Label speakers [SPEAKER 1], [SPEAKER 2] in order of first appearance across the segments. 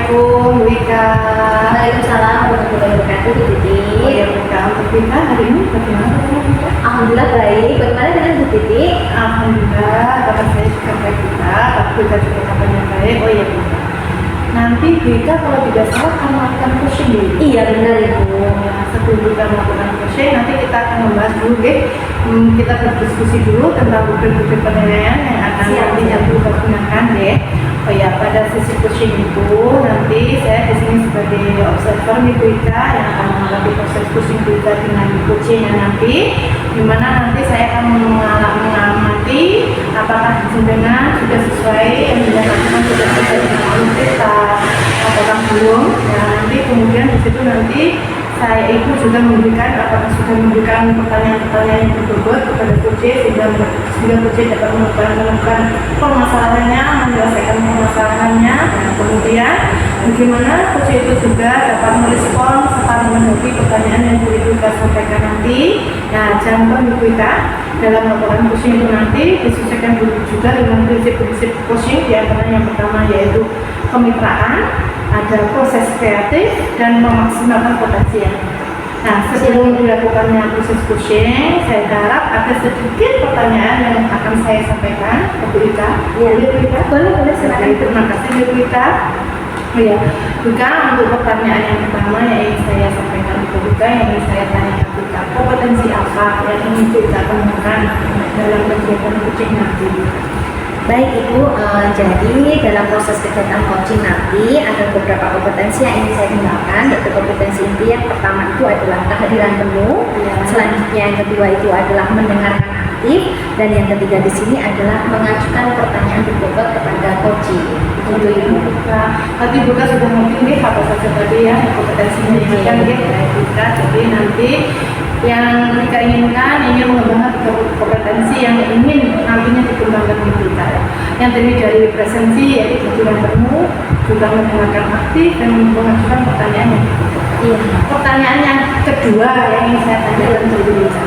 [SPEAKER 1] Assalamualaikum Bu Ika.
[SPEAKER 2] Waalaikumsalam warahmatullahi wabarakatuh, Bu Titi.
[SPEAKER 1] Oh ya Bu Ika, untuk kita hari ini bagaimana Bu Ika?
[SPEAKER 2] Alhamdulillah baik. Bagaimana dengan Bu Titi?
[SPEAKER 1] Alhamdulillah, kabar saya juga baik Bu Ika. Bu Ika juga kabarnya baik. Oh ya Bu Ika, nanti Bu Ika kalau tidak salah akan melakukan coaching dulu.
[SPEAKER 2] Iya benar Ibu.
[SPEAKER 1] Ya, sebelum kita melakukan coaching, nanti kita akan membahas dulu deh. Kita berdiskusi dulu tentang bukti-bukti penilaian yang akan nantinya Bu Ika gunakan deh. Oh ya, pada sesi coaching itu nanti saya di sini sebagai observer nih Bu Ika yang akan menghadapi proses coaching Bu Ika dengan coachingnya nanti, dimana nanti saya akan mengamati apakah jenengan sudah sesuai yang dilakukan sudah sesuai dengan alur kita apakah belum. Nah nanti kemudian di situ nanti saya itu juga memberikan apakah sudah memberikan pertanyaan-pertanyaan yang berbobot kepada coach sehingga coach dapat menemukan permasalahannya, menyelesaikan permasalahannya. Nah kemudian bagaimana coach itu juga dapat merespon serta menanggapi pertanyaan yang kita sampaikan nanti. Nah jangan lupa kita dalam laporan coaching itu nanti disesuaikan juga dengan prinsip-prinsip coaching, di antaranya yang pertama yaitu kemitraan, ada proses kreatif dan memaksimalkan potensi yang ada. Nah, sebelum dilakukannya proses coaching, saya harap ada sedikit pertanyaan yang akan saya sampaikan ke Bu Ika.
[SPEAKER 2] Ya,
[SPEAKER 1] Bu Ika.
[SPEAKER 2] boleh silakan.
[SPEAKER 1] Terima kasih Bu Ika. Oh ya, Bu Ika, untuk pertanyaan yang pertama yang ingin saya sampaikan ke Bu Ika, yang ingin saya tanya ke Bu Ika, kompetensi apa yang ingin Bu Ika temukan dalam kegiatan coaching nanti?
[SPEAKER 2] Baik Ibu, jadi dalam proses kegiatan coaching nanti ada beberapa kompetensi yang ingin saya kembangkan, yaitu kompetensi inti yang pertama itu adalah kehadiran penuh, selanjutnya yang kedua itu adalah mendengarkan aktif, dan yang ketiga di sini adalah mengajukan pertanyaan berbobot kepada coaching. Itu Ibu.
[SPEAKER 1] Nanti Bu Ika sudah mungkin nih apa saja tadi ya kompetensinya kan dia Bu Ika, jadi nanti yang kita inginkan ingin mengembangkan kompetensi yang ingin nantinya dikembangkan di kita. Yang terdiri dari presensi yaitu kehadiran penuh, juga mendengarkan aktif dan mengajukan pertanyaan yang
[SPEAKER 2] Iya.
[SPEAKER 1] Pertanyaan yang kedua yang ingin saya tanyakan ke Bu Ika,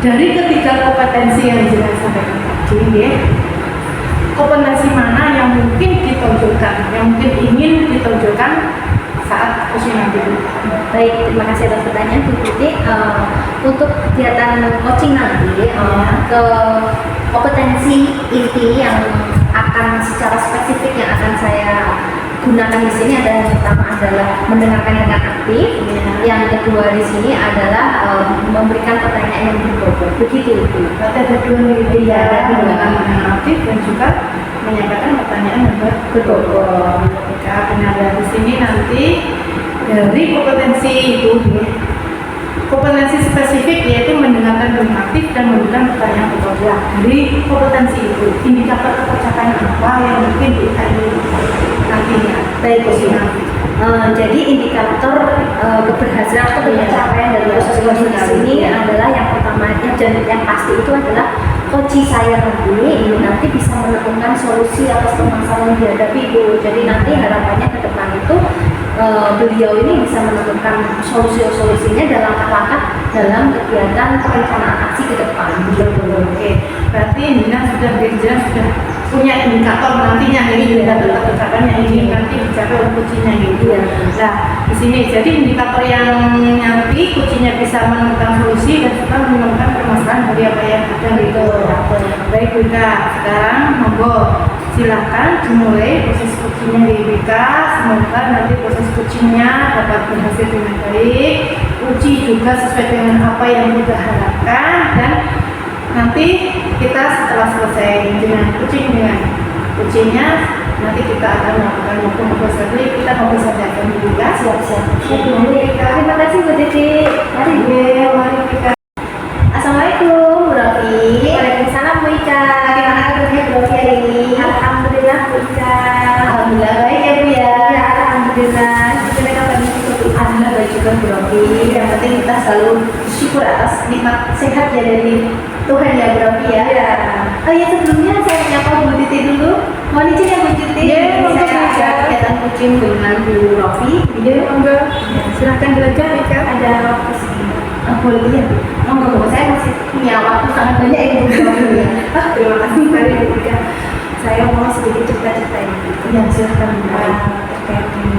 [SPEAKER 1] dari ketiga kompetensi yang saya sampaikan tadi, ya, kompetensi mana yang mungkin ditonjolkan, yang mungkin ingin ditonjolkan saat coaching nanti?
[SPEAKER 2] Baik, terima kasih atas pertanyaan Bu Titi. Untuk kegiatan coaching nanti, ke kompetensi inti yang akan secara spesifik yang akan saya gunakan di sini adalah yang pertama adalah mendengarkan dengan aktif, yang kedua di sini adalah memberikan pertanyaan yang berbobot. Begitu Ibu.
[SPEAKER 1] Berarti ada dua nih, ya, mendengarkan dengan aktif dan juga menyampaikan pertanyaan yang berbobot. Benar, di sini nanti dari kompetensi itu, kompetensi spesifik yaitu mendengarkan dengan aktif dan memberikan pertanyaan berbobot. Dari kompetensi itu, indikator kepercayaan apa yang mungkin kita ingin nantinya?
[SPEAKER 2] Baik, jadi indikator keberhasilan atau pencapaian dari proses coaching ini adalah yang pertama dan yang pasti itu adalah coach saya nanti bisa menemukan solusi atas permasalahan yang dihadapi Ibu. Jadi nanti harapannya ke depan itu beliau ini bisa menemukan solusinya dalam langkah-langkah dalam kegiatan perencanaan aksi ke depan.
[SPEAKER 1] Oke, berarti Nina sudah punya indikator nantinya ini indikator kebijakan yang ingin nanti dicapai oleh coachingnya gitu. Nah di sini jadi indikator yang nanti coachingnya bisa menemukan solusi dan juga menemukan permasalahan dari apa yang ada gitu. Baik Bu Ika, sekarang monggo silakan dimulai proses coachingnya di Bu Ika. Semoga nanti proses coachingnya dapat berhasil dengan baik, uji juga sesuai dengan apa yang kita harapkan, dan nanti kita setelah selesai dengan coachingnya nanti kita akan melakukan ngobrol sendiri, kita ngobrol saja akan juga siap-siap.
[SPEAKER 2] Terima kasih Bu Titi.
[SPEAKER 1] Mari kita.
[SPEAKER 2] Assalamualaikum Bu Rofi. Waalaikumsalam Bu Ika. Gimana kabarnya Bu Rofi hari ini? Alhamdulillah Bu Ika.
[SPEAKER 1] Alhamdulillah baik ya Bu ya.
[SPEAKER 2] Ya alhamdulillah. Gimana kabarnya Bu Rofi?
[SPEAKER 1] Alhamdulillah baik juga Bu Rofi. Yang penting kita selalu bersyukur atas nikmat sehat ya dari Tuhan ya Bu Rofi ya.
[SPEAKER 2] Oh ya, sebelumnya saya menyapa Bu Titi dulu. Mohon izin ya Bu Titi.
[SPEAKER 1] Saya ada kegiatan coaching dengan Bu Rofi.
[SPEAKER 2] Iya, monggo. Silahkan belajar Ika. Ada waktu segini.
[SPEAKER 1] Boleh ya Bu. Monggo, saya masih punya waktu sangat banyak ya Bu Rofi.
[SPEAKER 2] Terima kasih sekali Bu Ika. Saya mau sedikit cerita-cerita ini.
[SPEAKER 1] Ya silahkan Bu.
[SPEAKER 2] Terkait dengan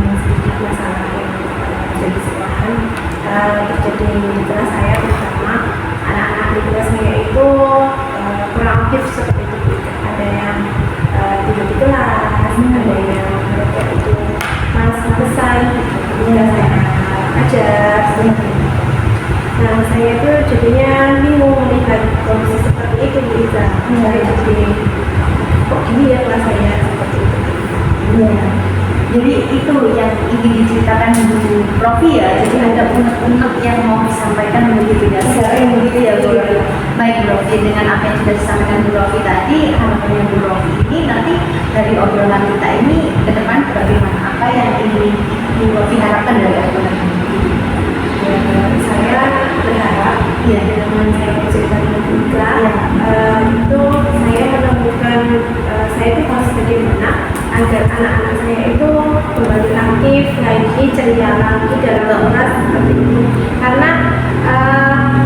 [SPEAKER 2] gini, kok gini ya kelas saya seperti itu.
[SPEAKER 1] Iya. Jadi itu yang ingin diceritakan Bu Rofi ya. Jadi ada unek-unek yang mau disampaikan begitu ya. Sering begitu ya Bu Rofi. Baik Bu Rofi, dengan apa yang sudah disampaikan Bu Rofi tadi, harapannya Bu Rofi ini nanti dari obrolan kita ini ke depan bagaimana, apa yang ingin Bu Rofi harapkan dari obrolan ini?
[SPEAKER 2] Saya berharap
[SPEAKER 1] Iya.
[SPEAKER 2] dengan saya bercerita dengan Buka,
[SPEAKER 1] Iya.
[SPEAKER 2] itu saya menemukan saya itu harus bagaimana agar anak-anak saya itu kembali aktif lagi, ceria lagi dalam kelas seperti itu. Karena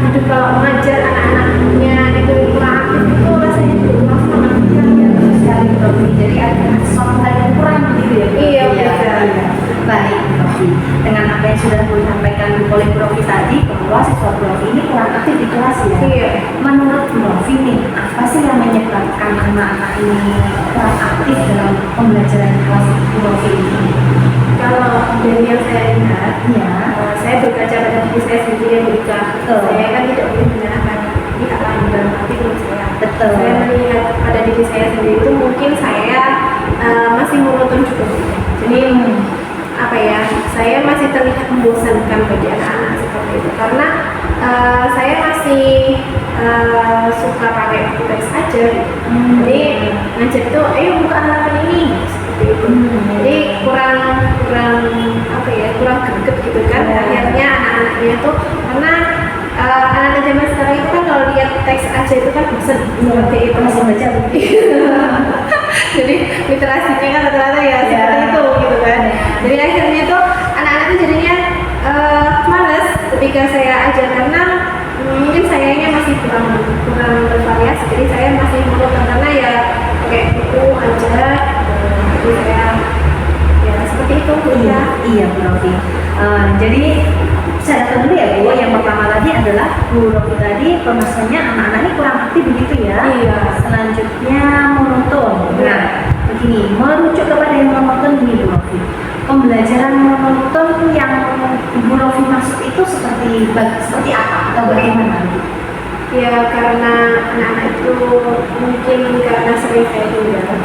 [SPEAKER 2] aduh, kalau mengajar anak-anaknya itu kurang aktif itu rasanya di rumah sangat
[SPEAKER 1] Ya, betul sekali Bu Rofi. Jadi ada sesuatu hal yang kurang gitu ya Bu Rofi?
[SPEAKER 2] Iya,
[SPEAKER 1] Ya,
[SPEAKER 2] betul.
[SPEAKER 1] iya. Baik Bu Rofi, dengan apa yang sudah disampaikan oleh Bu Rofi tadi bahwa siswa Bu Rofi ini kurang aktif di kelas ya.
[SPEAKER 2] Iya.
[SPEAKER 1] Menurut Bu Rofi nih, apa sih yang menyebabkan anak-anak ini kurang aktif dalam pembelajaran di kelas Bu Rofi ini?
[SPEAKER 2] Kalau dari yang saya lihat,
[SPEAKER 1] Ya.
[SPEAKER 2] saya berkaca pada diri saya sendiri yang berikah.
[SPEAKER 1] Betul.
[SPEAKER 2] Saya kan tidak boleh menyalahkan pihak lain dalam arti menurut saya.
[SPEAKER 1] Betul.
[SPEAKER 2] Saya melihat pada diri saya sendiri itu mungkin saya masih monoton juga. Jadi apa ya? Saya masih terlihat membosankan bagi anak-anak seperti itu karena saya masih suka pakai teks aja. Jadi ngajar itu, ayo buka halaman ini seperti itu. Jadi kurang apa ya, kurang greget gitu kan. Akhirnya anak-anaknya tuh karena anak-anak zaman sekarang itu kan kalau lihat teks aja itu kan bosan seperti itu.
[SPEAKER 1] Masih baca buku.
[SPEAKER 2] Jadi literasinya kan rata-rata ya seperti itu gitu kan. Jadi akhirnya tuh anak-anak itu jadinya malas ketika saya ajar karena mungkin sayanya masih kurang bervariasi. Jadi saya masih monoton karena ya pakai buku aja. Jadi saya ya seperti itu.
[SPEAKER 1] Iya, iya Bu Rofi. Jadi saya datang dulu ya Bu. Yang pertama tadi adalah Bu Rofi tadi permasalahannya anak-anak ini kurang aktif begitu ya.
[SPEAKER 2] Iya.
[SPEAKER 1] Selanjutnya monoton.
[SPEAKER 2] Iya.
[SPEAKER 1] Nah, begini, merujuk kepada yang monoton ini Bu Rofi. Pembelajaran monoton tuh yang Bu Rofi maksud itu seperti apa atau bagaimana?
[SPEAKER 2] Ya karena anak-anak itu mungkin karena sering saya tinggal.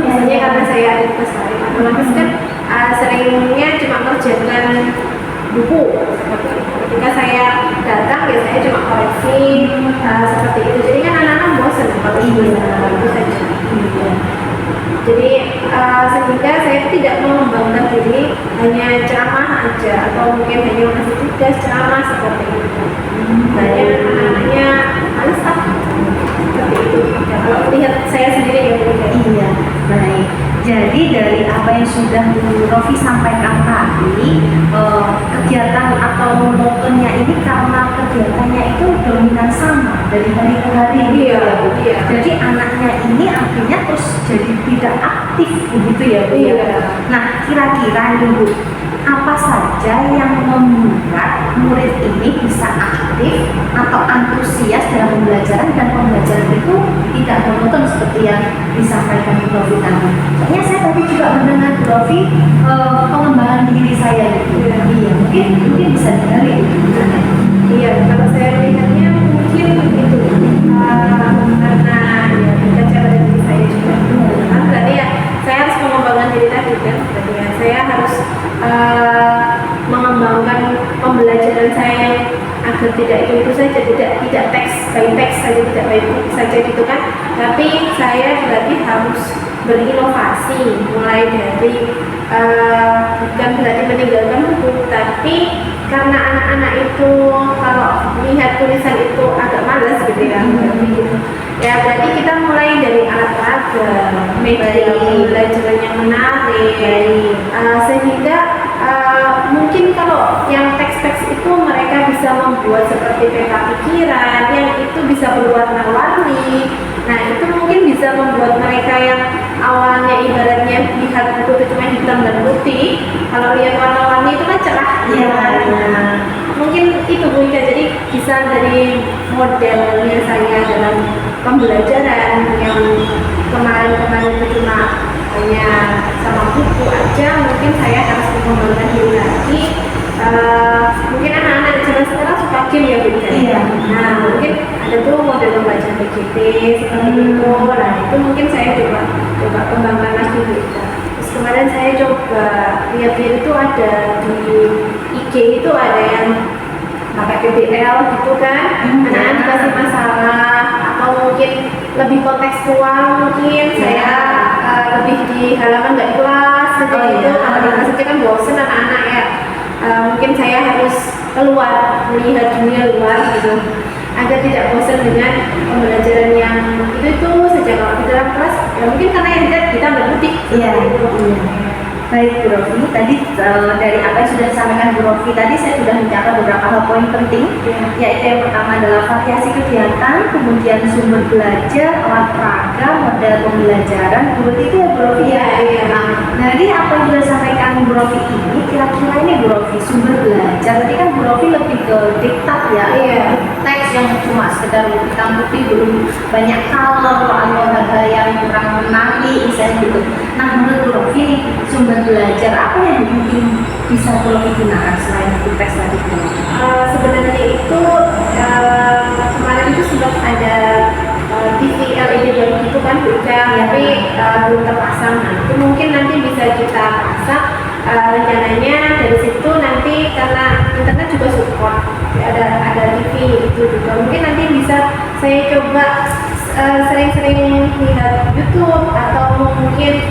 [SPEAKER 2] Biasanya karena saya ada di kelas lain, otomatis kan seringnya cuma mengerjakan buku seperti itu. Ketika saya datang ya saya cuma koreksi seperti itu. Jadi kan anak-anak bosan kalau itu saja. Jadi sehingga saya tidak mau mengembangkan diri hanya ceramah aja atau mungkin hanya ngasih tugas ceramah seperti itu. Banyak anak-anaknya males seperti itu. Ya, kalau lihat saya sendiri ya
[SPEAKER 1] Iya, baik. Jadi dari apa yang sudah Bu Rofi sampaikan tadi, kegiatan atau monotonnya ini karena kegiatannya itu dominan sama dari hari ke hari.
[SPEAKER 2] Iya,
[SPEAKER 1] gitu ya, Bu.
[SPEAKER 2] iya.
[SPEAKER 1] Jadi anaknya ini artinya terus jadi tidak aktif begitu ya Bu. ya?
[SPEAKER 2] Iya.
[SPEAKER 1] Nah, kira-kira nih Bu, apa saja yang membuat murid ini bisa aktif atau antusias dalam pembelajaran dan pembelajaran itu tidak monoton seperti yang disampaikan Bu Rofi tadi. Soalnya saya tadi juga mendengar Bu Rofi pengembangan diri saya gitu. Iya, mungkin bisa digali gitu.
[SPEAKER 2] Iya, kalau saya melihatnya mungkin itu karena ya berkaca pada diri saya juga. Kan berarti ya saya harus mengembangkan diri tadi kan. Berarti ya saya harus mengembangkan pembelajaran saya agar tidak itu saja, tidak teks by teks saja, tidak by book saja gitu kan. Tapi saya berarti harus berinovasi mulai dari bukan berarti meninggalkan buku, tapi karena anak-anak itu kalau lihat tulisan itu agak malas gitu ya, ya berarti kita mulai dari alat peraga, media pembelajaran yang menarik, sehingga mungkin kalau yang teks-teks itu mereka bisa membuat seperti peta pikiran yang itu bisa berwarna-warni. Nah itu mungkin bisa membuat mereka yang awalnya ibaratnya lihat buku itu cuma hitam dan putih, kalau lihat warna-warni itu kan cerah.
[SPEAKER 1] Iya.
[SPEAKER 2] Mungkin itu Bu Ika, jadi bisa dari modelnya saya dalam pembelajaran yang kemarin itu cuma hanya sama buku aja, mungkin saya harus mengembangkan diri lagi. Mungkin anak-anak zaman sekarang suka game ya Bu Ika?
[SPEAKER 1] Iya.
[SPEAKER 2] Nah mungkin ada tuh model pembelajaran PJT seperti itu. Nah itu mungkin saya coba kembangkan lagi Bu Ika. Terus kemarin saya coba lihat-lihat itu ada di IG itu ada yang pakai PBL gitu kan, anak-anak dikasih masalah atau mungkin lebih kontekstual, mungkin saya lebih di halaman nggak kelas seperti itu. Kalau di kelas aja kan bosen anak-anak ya. Mungkin saya harus keluar melihat dunia luar gitu agar tidak bosan dengan pembelajaran yang itu saja. Kalau di dalam kelas ya mungkin karena yang kita berbutik.
[SPEAKER 1] Iya. Baik Bu Rofi, tadi dari apa yang sudah disampaikan Bu Rofi tadi saya sudah mencatat beberapa hal poin penting, yaitu yang pertama adalah variasi kegiatan, kemudian sumber belajar, alat peraga, model pembelajaran, seperti itu ya Bu Rofi ya. Nah, dari apa yang sudah disampaikan Bu Rofi ini, kira-kira ini Bu Rofi sumber belajar, tadi kan Bu Rofi lebih ke diktat ya, teks yang cuma sekedar hitam putih, belum banyak color atau hal yang kurang menarik misalnya gitu. Nah menurut Bu Rofi sumber belajar apa yang mungkin bisa Bu Rofi gunakan selain itu teks tadi?
[SPEAKER 2] Sebenarnya itu kemarin itu sudah ada TV LED baru itu kan Bu Ika, tapi belum terpasang. Nah itu mungkin nanti bisa kita pasang. Rencananya dari situ nanti karena internet juga support ada TV itu juga, mungkin nanti bisa saya coba sering-sering lihat YouTube atau mungkin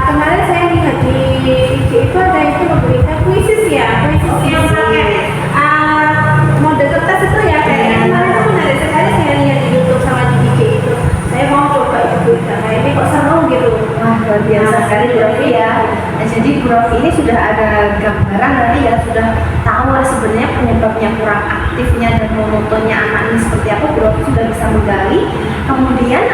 [SPEAKER 2] kemarin saya lihat di IG itu ada itu memberikan kuisis yang pakai model kertas itu ya kayaknya kemarin itu menarik sekali saya lihat di YouTube sama di IG itu. Saya mau coba itu karena ini kok seru gitu.
[SPEAKER 1] Wah luar biasa sekali Bu Rofi ya. Nah, jadi Bu Rofi ini sudah ada gambaran nanti ya, sudah tahu lah sebenarnya penyebabnya kurang aktifnya dan monotonnya anak ini seperti apa. Bu Rofi sudah bisa menggali. Kemudian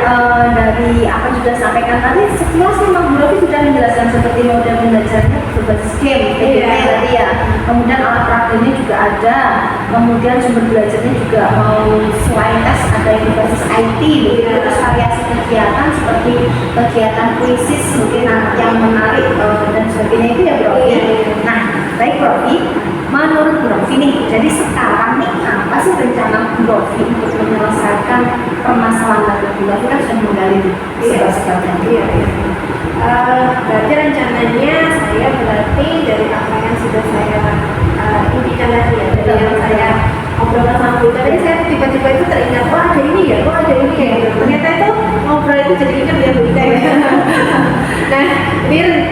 [SPEAKER 1] dari apa yang sudah sampaikan tadi, sekilas memang Bu Rofi sudah menjelaskan seperti model pembelajarannya berbasis game, tadi ya. Kemudian alat praktiknya juga ada. Kemudian sumber belajarnya juga selain tes ada yang berbasis IT, terus variasi kegiatan seperti kegiatan kuisis mungkin yang menarik dan sebagainya itu ya Bu Rofi. Nah, baik Bu Rofi, menurut Bu Rofi nih, jadi sekarang nih apa sih rencana Bu Rofi untuk menyelesaikan permasalahan tadi? Bu Rofi kan sudah menggali sebab-sebabnya.
[SPEAKER 2] Berarti rencananya saya berarti dari apa yang sudah saya impikan tadi ya, dari yang saya obrolkan sama Bu Ika tadi, saya tiba-tiba itu teringat, wah ada ini ya, gitu. Ternyata itu ngobrol itu jadi ingat ya Bu Ika ya. Nah,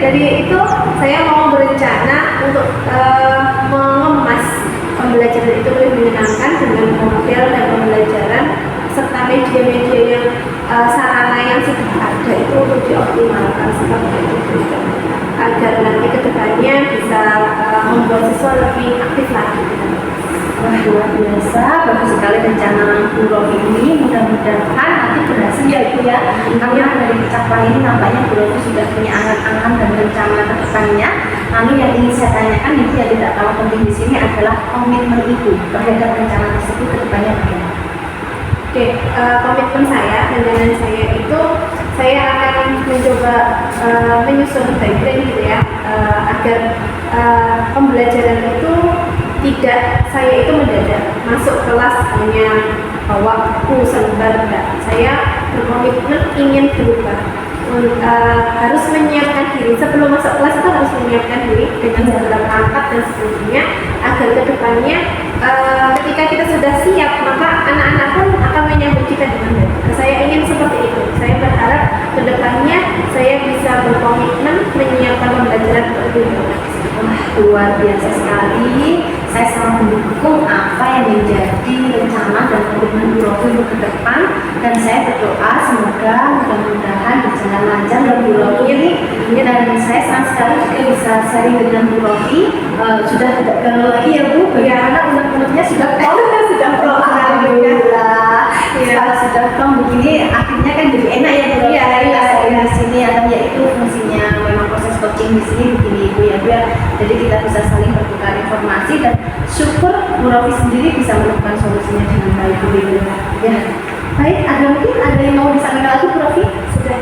[SPEAKER 2] dari itu saya mau berencana untuk mengemas pembelajaran itu lebih menyenangkan dengan model dan pembelajaran serta media-media yang sarana yang sudah ada itu untuk dioptimalkan seperti itu agar nanti kedepannya bisa membuat siswa lebih aktif lagi.
[SPEAKER 1] Wah luar biasa, bagus sekali rencana Bu Rofi ini. Mudah-mudahan nanti berhasil ya Ibu ya. Karena dari ucapan ini nampaknya Bu Rofi sudah punya angan-angan dan rencana ke depannya. Lalu yang ingin saya tanyakan itu yang tidak kalah penting di sini adalah komitmen Ibu terhadap rencana tersebut ke depannya bagaimana?
[SPEAKER 2] Oke, komitmen saya, rencana saya itu saya akan mencoba menyusun guideline gitu ya, agar pembelajaran itu tidak saya itu mendadak masuk kelas hanya bawa buku selembar, enggak. Saya berkomitmen ingin berubah. Harus menyiapkan diri sebelum masuk kelas, itu harus menyiapkan diri dengan segala perangkat dan sebagainya agar kedepannya ketika kita sudah siap maka anak-anak pun akan menyambut kita dengan baik. Saya ingin seperti itu. Saya berharap kedepannya saya bisa berkomitmen menyiapkan pembelajaran lebih baik.
[SPEAKER 1] Wah luar biasa sekali. Saya sangat mendukung apa yang menjadi rencana dan komitmen Bu Rofi untuk ke depan, dan saya berdoa semoga mudah-mudahan berjalan lancar dan Bu Rofi ini, dan saya sangat sekali juga bisa sharing dengan Bu Rofi. Sudah tidak galau lagi ya Bu, bagaimana unek-uneknya sudah sudah pro, alhamdulillah. Kalau sudah pro begini akhirnya kan jadi enak ya Bu Rofi. Di sini ada yaitu fungsinya memang proses coaching di sini begini Ibu ya Bu ya. Jadi kita bisa saling bertukar informasi dan syukur Bu Rofi sendiri bisa menemukan solusinya dengan baik Bu Ibu. Ya, baik. Ada yang mau disampaikan lagi Bu Rofi?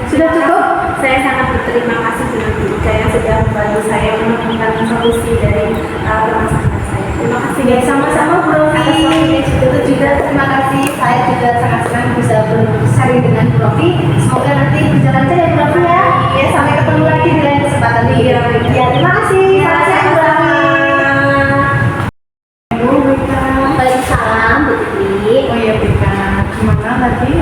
[SPEAKER 1] Sudah cukup.
[SPEAKER 2] Saya sangat berterima kasih dengan Bu Ika yang sudah membantu saya menemukan solusi dari permasalahan saya. Terima kasih ya, sama-sama Bu Rofi.
[SPEAKER 1] Itu juga terima kasih, saya juga sangat senang bisa bersharing dengan Bu Rofi. Semoga nanti berjalan lancar ya Bu Rofi ya. Ya, sampai ketemu lagi di lain kesempatan nih.
[SPEAKER 2] Ya, terima kasih.
[SPEAKER 1] Ya,
[SPEAKER 2] Sama-sama.
[SPEAKER 1] Bu Rika.
[SPEAKER 2] Waalaikumsalam Bu Titi.
[SPEAKER 1] Oh iya Rika, gimana tadi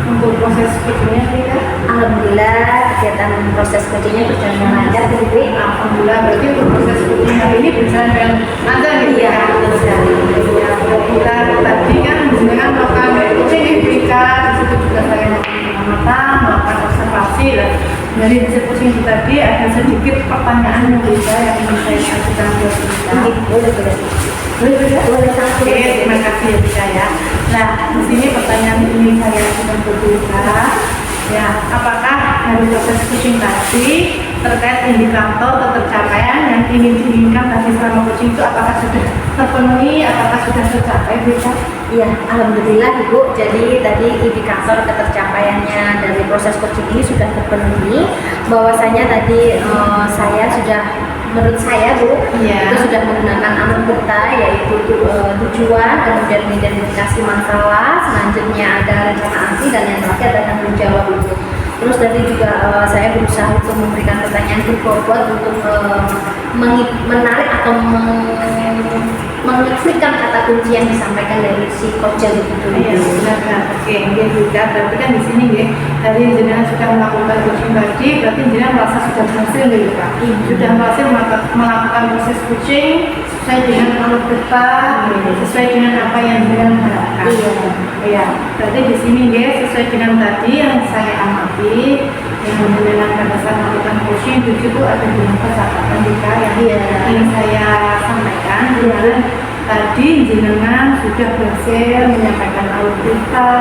[SPEAKER 1] untuk proses coachingnya Rika?
[SPEAKER 2] Alhamdulillah kegiatan proses coachingnya berjalan lancar Bu Titi.
[SPEAKER 1] Alhamdulillah, berarti untuk proses coaching hari ini berjalan dengan lancar nih
[SPEAKER 2] Iya,
[SPEAKER 1] ya.
[SPEAKER 2] betul sekali.
[SPEAKER 1] Ya, kita tadi kan dengan melakukan coaching di Rika, di situ juga saya melakukan observasi lah. Dari hasil coaching tadi ada sedikit pertanyaan yang Rika yang ingin saya ajukan ke Rika.
[SPEAKER 2] Boleh, boleh.
[SPEAKER 1] Boleh ya?
[SPEAKER 2] Boleh, sangat
[SPEAKER 1] Oke,
[SPEAKER 2] boleh.
[SPEAKER 1] terima kasih ya Rika ya. Nah, di sini pertanyaan ini saya ajukan ke Rika. Ya, apakah dari proses coaching tadi terkait indikator atau tercapaian yang ingin diinginkan tadi selama coaching itu apakah sudah terpenuhi, apakah sudah tercapai Rika?
[SPEAKER 2] Iya, alhamdulillah Ibu. Jadi tadi indikator ketercapaiannya dari proses coaching ini sudah terpenuhi. Bahwasanya tadi saya sudah, menurut saya Bu,
[SPEAKER 1] Iya.
[SPEAKER 2] itu sudah menggunakan alat peta, yaitu tujuan, kemudian identifikasi masalah, selanjutnya ada rencana aksi, dan yang terakhir ada tanggung jawab Ibu. Terus tadi juga saya berusaha untuk memberikan pertanyaan berbobot untuk menarik atau mengeksplikan kata kunci yang disampaikan dari si coach itu.
[SPEAKER 1] Iya, benar. Oke, dia juga berarti kan di sini ya, tadi jenengan sudah melakukan coaching tadi, berarti jenengan merasa sudah berhasil nih Kak. Sudah berhasil melakukan proses coaching sesuai dengan alur peta, sesuai dengan apa yang jenengan harapkan. Iya, berarti di sini ya sesuai dengan tadi yang saya amati, yang jenengan pada saat melakukan coaching di situ ada beberapa catatan juga yang ingin saya sampaikan. Dimana tadi jenengan sudah berhasil menyampaikan alur peta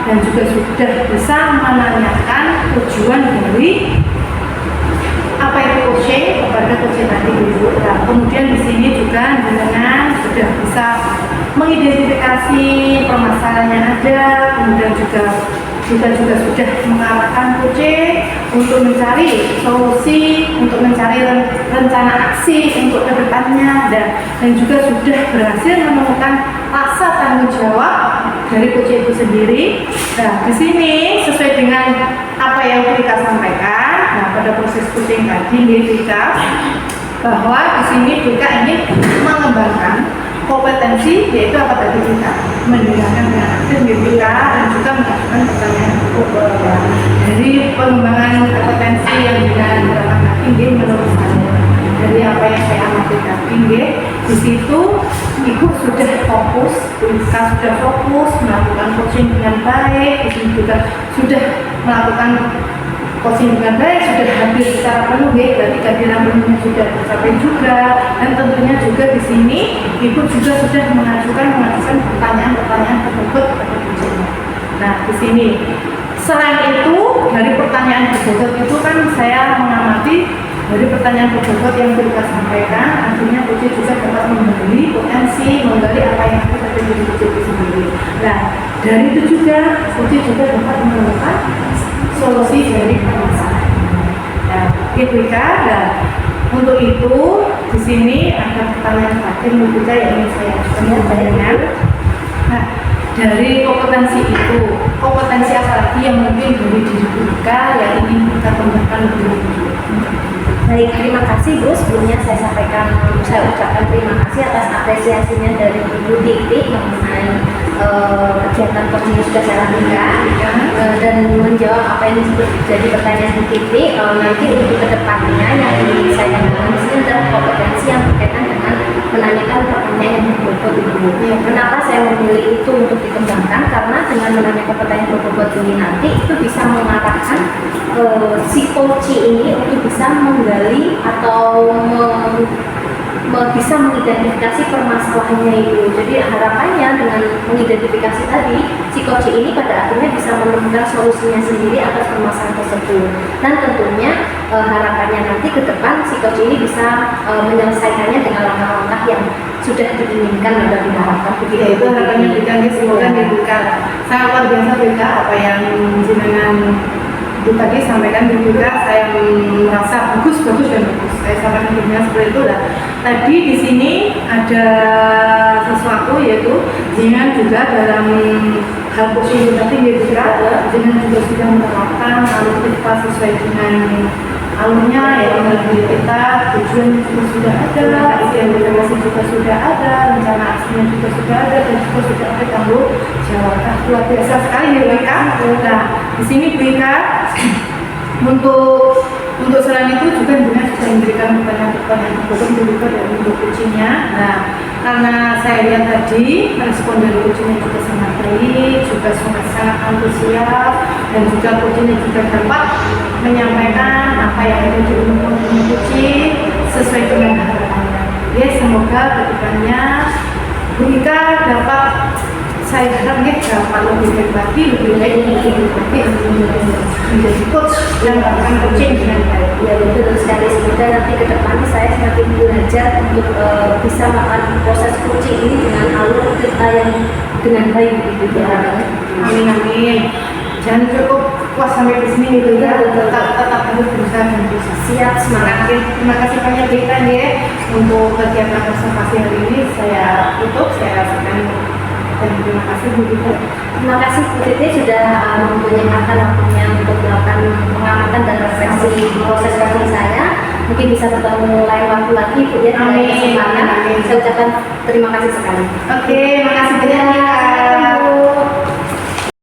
[SPEAKER 1] dan juga sudah bisa menanyakan tujuan dari apa itu coaching kepada coaching tadi dulu. Nah, kemudian di sini juga jenengan sudah bisa mengidentifikasi permasalahan yang ada, kemudian juga sudah mengarahkan coaching untuk mencari solusi, untuk mencari rencana aksi untuk kedepannya, dan juga sudah berhasil menemukan rasa tanggung jawab dari coaching itu sendiri. Nah, di sini sesuai dengan apa yang kita sampaikan. Nah, pada proses coaching tadi kita bahwa di sini kita ingin mengembangkan kompetensi, yaitu apa tadi kita mendengarkan dengan aktif kita dan juga mengajukan pertanyaan dari pengembangan kompetensi yang digunakan tinggi menurut saya. Dari apa yang saya amati tinggi di situ, ibu sudah fokus, kita sudah fokus melakukan coaching dengan baik, di sini juga sudah melakukan coaching dengan baik, sudah hampir secara penuh ya, berarti kehadiran penuhnya sudah tercapai juga, dan tentunya juga di sini ibu juga sudah mengajukan pertanyaan-pertanyaan tersebut kepada coachingnya. Nah, di sini selain itu dari pertanyaan berbobot itu kan saya mengamati dari pertanyaan berbobot yang kita sampaikan, artinya coaching juga dapat menggali potensi, menggali apa yang ada pada diri coaching itu sendiri. Nah, dari itu juga coaching juga dapat menemukan solusi dari permasalahan. Nah, itu kan. Nah, untuk itu di sini ada pertanyaan terakhir juga yang ingin saya sampaikan. Nah, dari kompetensi itu, kompetensi apa lagi yang mungkin dari diri kita yang ingin kita kembangkan lebih lanjut?
[SPEAKER 2] Baik, terima kasih Bu. Sebelumnya saya ucapkan terima kasih atas apresiasinya dari Ibu Titi mengenai kegiatan coaching yang sudah saya lakukan dan menjawab apa yang disebut jadi pertanyaan Bu Titi. Nanti untuk kedepannya yang ingin saya kembangkan di sini adalah kompetensi yang berkaitan dengan menanyakan pertanyaan yang berbobot Ibu. Kenapa saya memilih itu untuk dikembangkan? Karena dengan menanyakan pertanyaan berbobot ini nanti itu bisa mengarahkan si coach ini untuk bisa menggali atau bisa mengidentifikasi permasalahannya itu. Jadi harapannya dengan mengidentifikasi tadi, si coach ini pada akhirnya bisa menemukan solusinya sendiri atas permasalahan tersebut. Dan tentunya harapannya nanti ke depan si coach ini bisa menyelesaikannya dengan langkah-langkah yang sudah diinginkan dan diharapkan.
[SPEAKER 1] Ya, itu harapannya juga semoga dibuka. Sangat luar biasa juga apa yang jenengan Itu tadi sampaikan juga saya merasa bagus dan bagus. Saya sampaikan dengan seperti itu lah. Tadi di sini ada sesuatu yaitu jangan juga dalam hal coaching tadi dia juga jangan juga sudah menerapkan alur kita sesuai dengan alurnya ya dalam diri kita, tujuan juga sudah ada, isi informasi juga sudah ada, rencana aksinya juga sudah ada, dan juga sudah ada tanggung jawab. Luar biasa sekali ya Bu Ika. Nah di sini Bu Ika untuk selain itu juga dengan sudah memberikan pertanyaan juga dari untuk coachingnya. Nah karena saya lihat tadi respon dari coachingnya juga sangat baik, juga sangat antusias, dan juga coachingnya juga dapat menyampaikan apa yang ada di umum coaching sesuai dengan harapannya. Ya semoga kedepannya Bu Ika dapat, saya harap ya dapat lebih baik lagi, lebih baik menjadi coach yang melakukan coaching dengan baik.
[SPEAKER 2] Ya betul sekali, semoga nanti ke depannya saya semakin belajar untuk bisa melakukan proses coaching ini dengan alur kita yang dengan baik gitu ya.
[SPEAKER 1] Amin amin. Jangan cukup puas sampai di sini gitu ya, tetap harus berusaha dan berusaha.
[SPEAKER 2] Siap, semangat.
[SPEAKER 1] Terima kasih banyak Dita ya untuk kegiatan observasi hari ini. Saya tutup, saya akan dan terima kasih Bu Dita.
[SPEAKER 2] Terima kasih Bu Titi sudah menyempatkan waktunya untuk melakukan pengamatan dan refleksi proses coaching saya. Mungkin bisa bertemu lain waktu lagi Bu ya.
[SPEAKER 1] Amin.
[SPEAKER 2] Saya ucapkan terima kasih sekali.
[SPEAKER 1] Oke, makasih banyak.
[SPEAKER 2] Terima kasih, Bu.